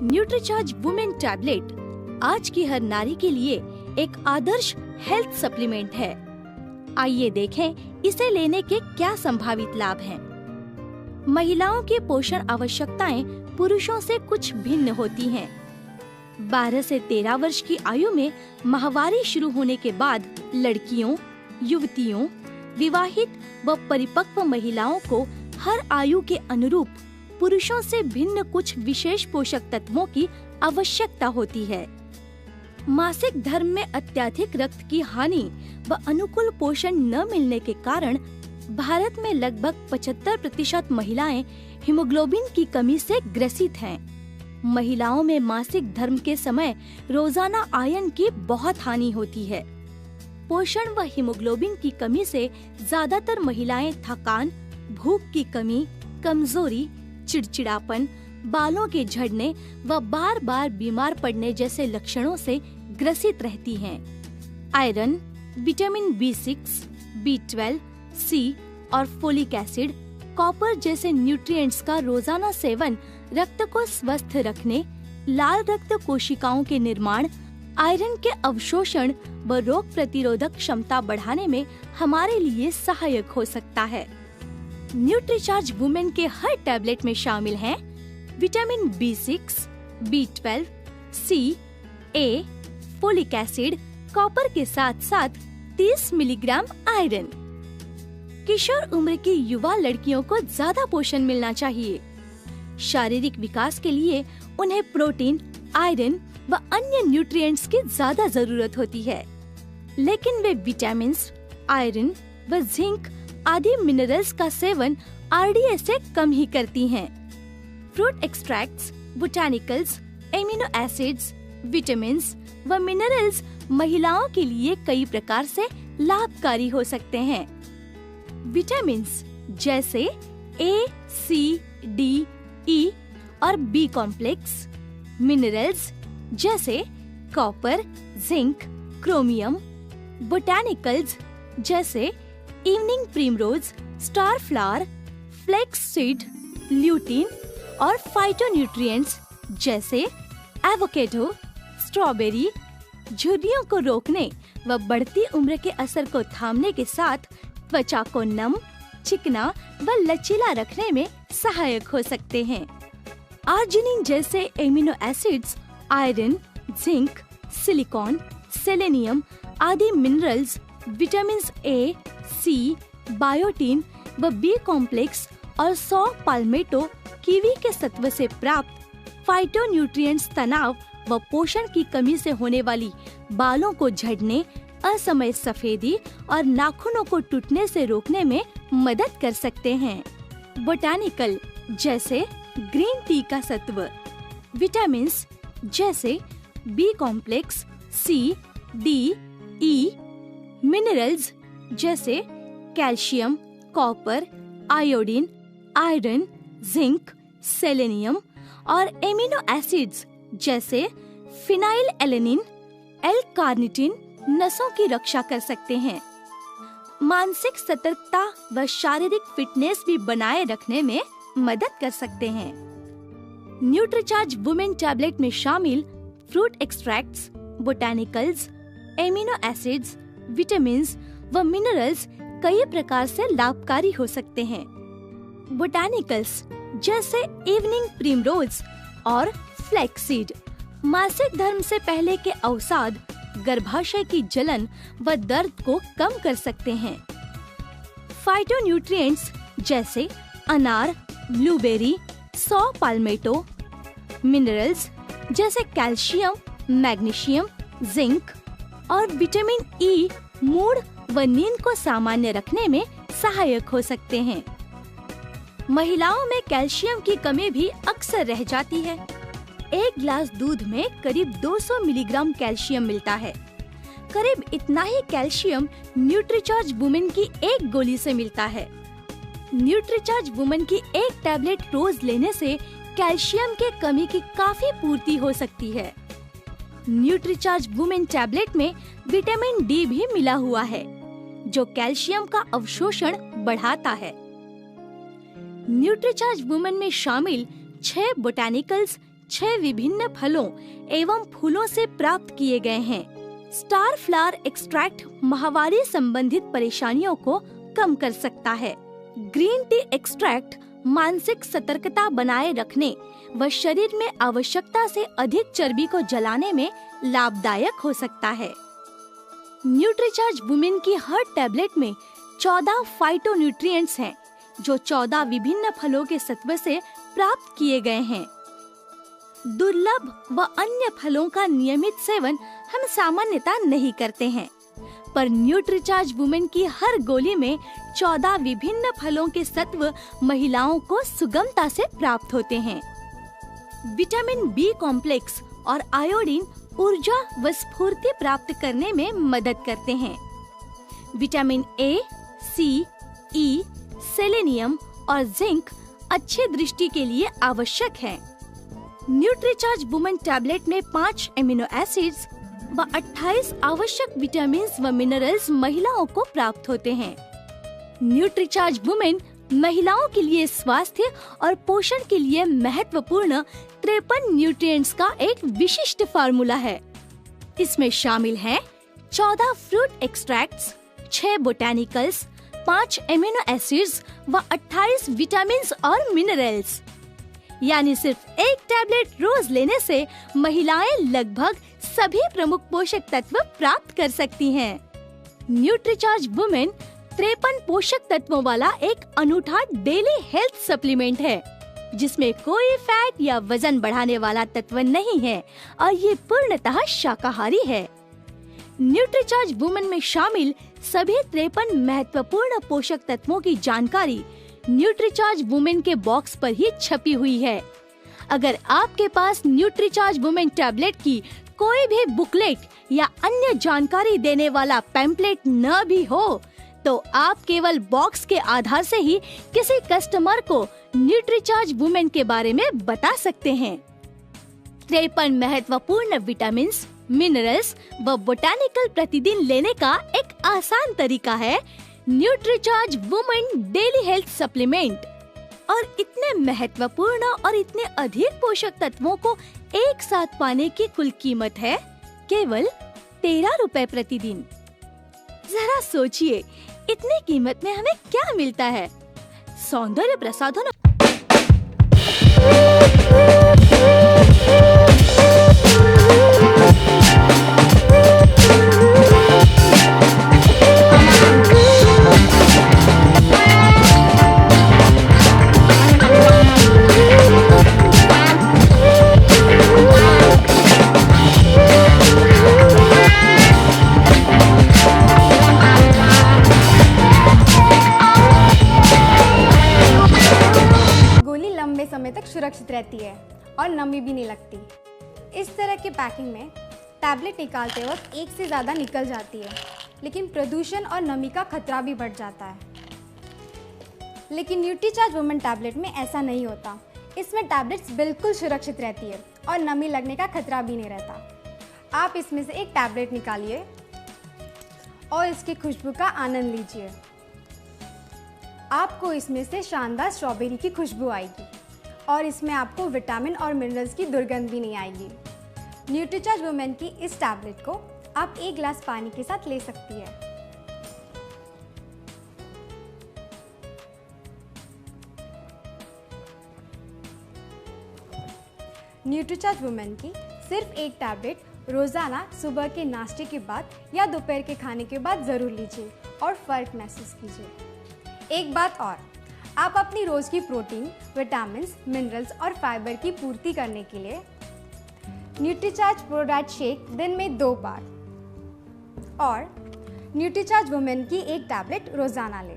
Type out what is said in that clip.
Nutricharge women tablet आज की हर नारी के लिए एक आदर्श हेल्थ सप्लीमेंट है। आइए देखें इसे लेने के क्या संभावित लाभ हैं। महिलाओं की पोषण आवश्यकताएं पुरुषों से कुछ भिन्न होती हैं। 12 से 13 वर्ष की आयु में माहवारी शुरू होने के बाद लड़कियों, युवतियों, विवाहित व परिपक्व महिलाओं को हर आयु के अनुरूप पुरुषों से भिन्न कुछ विशेष पोषक तत्वों की आवश्यकता होती है। मासिक धर्म में अत्यधिक रक्त की हानि व अनुकूल पोषण न मिलने के कारण भारत में लगभग 75% महिलाएं हीमोग्लोबिन की कमी से ग्रसित हैं। महिलाओं में मासिक धर्म के समय रोजाना आयरन की बहुत हानि होती है। पोषण व हीमोग्लोबिन की कमी से ज्यादातर महिलाएं थकान, भूख की कमी, कमजोरी, चिड़चिड़ापन, बालों के झड़ने व बार बार बीमार पड़ने जैसे लक्षणों से ग्रसित रहती हैं। Iron, vitamin B6, B12, C और फोलिक एसिड, कॉपर जैसे न्यूट्रिएंट्स का रोजाना सेवन रक्त को स्वस्थ रखने, लाल रक्त कोशिकाओं के निर्माण, आयरन के अवशोषण व रोग प्रतिरोधक क्षमता बढ़ाने में हमारे लिए सहायक हो सकता है। न्यूट्रीचार्ज वुमेन के हर टैबलेट में शामिल हैं vitamin B6, B12, C, A, folic acid, copper के साथ साथ 30 मिलीग्राम आयरन। किशोर उम्र की युवा लड़कियों को ज्यादा पोषण मिलना चाहिए। शारीरिक विकास के लिए उन्हें प्रोटीन, आयरन व अन्य न्यूट्रिएंट्स की ज्यादा जरूरत होती है, लेकिन वे विटामिन्स, आयरन व जिंक आदि मिनरल्स का सेवन RDA से कम ही करती हैं। Fruit extracts, botanicals, amino acids, vitamins व मिनरल्स महिलाओं के लिए कई प्रकार से लाभकारी हो सकते हैं। विटामिन्स जैसे A, C, D, E और B कॉम्प्लेक्स, मिनरल्स जैसे कॉपर, जिंक, क्रोमियम, बोटानिकल्स जैसे evening primrose, star flower, flax seed, lutein और फाइटोन्यूट्रिएंट्स जैसे एवोकेडो, स्ट्रॉबेरी झुर्रियों को रोकने व बढ़ती उम्र के असर को थामने के साथ त्वचा को नम, चिकना व लचीला रखने में सहायक हो सकते हैं। आर्जिनिन जैसे amino acids, iron, zinc, silicon, selenium आदि minerals, vitamin A, C, biotin व B कॉम्प्लेक्स और सौ पाल्मेटो कीवी के सत्व से प्राप्त फाइटोन्यूट्रिएंट्स तनाव व पोषण की कमी से होने वाली बालों को झड़ने, असमय सफेदी और नाखूनों को टूटने से रोकने में मदद कर सकते हैं। बोटानिकल जैसे ग्रीन टी का सत्व, विटामिन्स जैसे B complex, C, D, E, minerals जैसे calcium, copper, iodine, iron, zinc, selenium और एमिनो एसिड्स जैसे फिनाइल एलेनिन, L-कार्निटिन नसों की रक्षा कर सकते हैं। मानसिक सतर्कता व शारीरिक फिटनेस भी बनाए रखने में मदद कर सकते हैं। न्यूट्रीचार्ज वुमेन टैबलेट में शामिल fruit extracts, botanicals, amino acids, vitamins व मिनरल्स कई प्रकार से लाभकारी हो सकते हैं। बोटानिकल्स जैसे इवनिंग प्रिमरोज और फ्लैक्सीड मासिक धर्म से पहले के अवसाद, गर्भाशय की जलन व दर्द को कम कर सकते हैं। फाइटोन्यूट्रिएंट्स जैसे अनार, ब्लूबेरी, सौ पाल्मेटो, मिनरल्स जैसे कैल्शियम, मैग्नीशियम, जिंक और विटामिन E मूड व नींद को सामान्य रखने में सहायक हो सकते हैं। महिलाओं में कैल्शियम की कमी भी अक्सर रह जाती है। एक गिलास दूध में करीब 200 मिलीग्राम कैल्शियम मिलता है। करीब इतना ही कैल्शियम न्यूट्रीचार्ज वुमेन की एक गोली से मिलता है। न्यूट्रीचार्ज वुमेन की एक टैबलेट रोज लेने से कैल्शियम के कमी की काफी पूर्ति हो सकती है। न्यूट्रीचार्ज वुमेन टैबलेट में विटामिन D भी मिला हुआ है, जो कैल्शियम का अवशोषण बढ़ाता है। न्यूट्रीचार्ज वुमेन में शामिल 6 बोटानिकल्स, 6 विभिन्न फलों एवं फूलों से प्राप्त किए गए हैं। स्टार फ्लावर एक्सट्रैक्ट माहवारी संबंधित परेशानियों को कम कर सकता है। ग्रीन टी एक्सट्रैक्ट मानसिक सतर्कता बनाए रखने व शरीर में आवश्यकता से अधिक चर्बी को जलाने में लाभदायक हो सकता है। न्यूट्रीचार्ज वुमेन की हर टैबलेट में 14 फाइटोन्यूट्रिएंट्स हैं, जो 14 विभिन्न फलों के सत्व से प्राप्त किए गए हैं। दुर्लभ व अन्य फलों का नियमित सेवन हम सामान्यतः नहीं करते हैं, पर न्यूट्रीचार्ज वुमेन की हर गोली में 14 विभिन्न फलों के सत्व महिलाओं को सुगमता से प्राप्त होते हैं। विटामिन बी कॉम्प्लेक्स और आयोडीन ऊर्जा व स्फूर्ति प्राप्त करने में मदद करते हैं। Vitamin A, C, E, selenium और जिंक अच्छी दृष्टि के लिए आवश्यक है। न्यूट्रीचार्ज वुमेन टैबलेट में 5 एमिनो एसिड्स व 28 आवश्यक विटामिन व मिनरल्स महिलाओं को प्राप्त होते हैं। न्यूट्रीचार्ज वुमेन महिलाओं के लिए स्वास्थ्य और पोषण के लिए महत्वपूर्ण 53 न्यूट्रिएंट्स का एक विशिष्ट फार्मूला है। इसमें शामिल हैं 14 फ्रूट एक्सट्रैक्ट्स, 6 बोटैनिकल्स, 5 एमिनो एसिड्स व 28 विटामिन्स और मिनरल्स। यानी सिर्फ एक टैबलेट रोज लेने से महिलाएं लगभग सभी प्रमुख पोषक तत्व प्राप्त कर सकती हैं। न्यूट्रीचार्ज वुमेन 53 पोषक तत्वों वाला एक अनूठा डेली हेल्थ सप्लीमेंट है, जिसमें कोई फैट या वजन बढ़ाने वाला तत्व नहीं है और ये पूर्णतः शाकाहारी है। न्यूट्रीचार्ज वुमेन में शामिल सभी 53 महत्वपूर्ण पोषक तत्वों की जानकारी न्यूट्रीचार्ज वुमेन के बॉक्स पर ही छपी हुई है। अगर आपके पास न्यूट्रीचार्ज वुमेन टैबलेट की कोई भी बुकलेट या अन्य जानकारी देने वाला पैम्पलेट न भी हो, तो आप केवल बॉक्स के आधार से ही किसी कस्टमर को न्यूट्रीचार्ज वुमेन के बारे में बता सकते हैं। 53 महत्वपूर्ण विटामिन्स, मिनरल्स व बोटैनिकल प्रतिदिन लेने का एक आसान तरीका है Nutricharge women daily health supplement. और इतने महत्वपूर्ण और इतने अधिक पोषक तत्वों को एक साथ पाने की कुल कीमत है केवल 13 रुपए प्रतिदिन। जरा सोचिए, इतनी कीमत में हमें क्या मिलता है? सौंदर्य प्रसाधन। समय तक सुरक्षित रहती है और नमी भी नहीं लगती। इस तरह के पैकिंग में टैबलेट निकालते वक्त एक से ज़्यादा निकल जाती है, लेकिन प्रदूषण और नमी का खतरा भी बढ़ जाता है। लेकिन न्यूट्रीचार्ज वुमेन टैबलेट में ऐसा नहीं होता। इसमें टैबलेट्स बिल्कुल सुरक्षित रहती है और नमी लगने का खतरा भी नहीं रहता। आप इसमें से एक टैबलेट निकालिए और इसकी खुशबू का आनंद लीजिए। आपको इसमें से शानदार स्ट्रॉबेरी की खुशबू आएगी और इसमें आपको विटामिन और मिनरल्स की दुर्गंध भी नहीं आएगी। न्यूट्रीचार्ज वुमेन की इस टैबलेट को आप 1 गिलास पानी के साथ ले सकती है। न्यूट्रीचार्ज वुमेन की सिर्फ एक टैबलेट रोजाना सुबह के नाश्ते के बाद या दोपहर के खाने के बाद जरूर लीजिए और फर्क महसूस कीजिए। एक बात और, आप अपनी रोज की प्रोटीन, विटामिन्स, मिनरल्स और फाइबर की पूर्ति करने के लिए न्यूट्रीचार्ज प्रोडाइट शेक दिन में 2 बार और न्यूट्रीचार्ज वुमेन की एक टैबलेट रोजाना लें।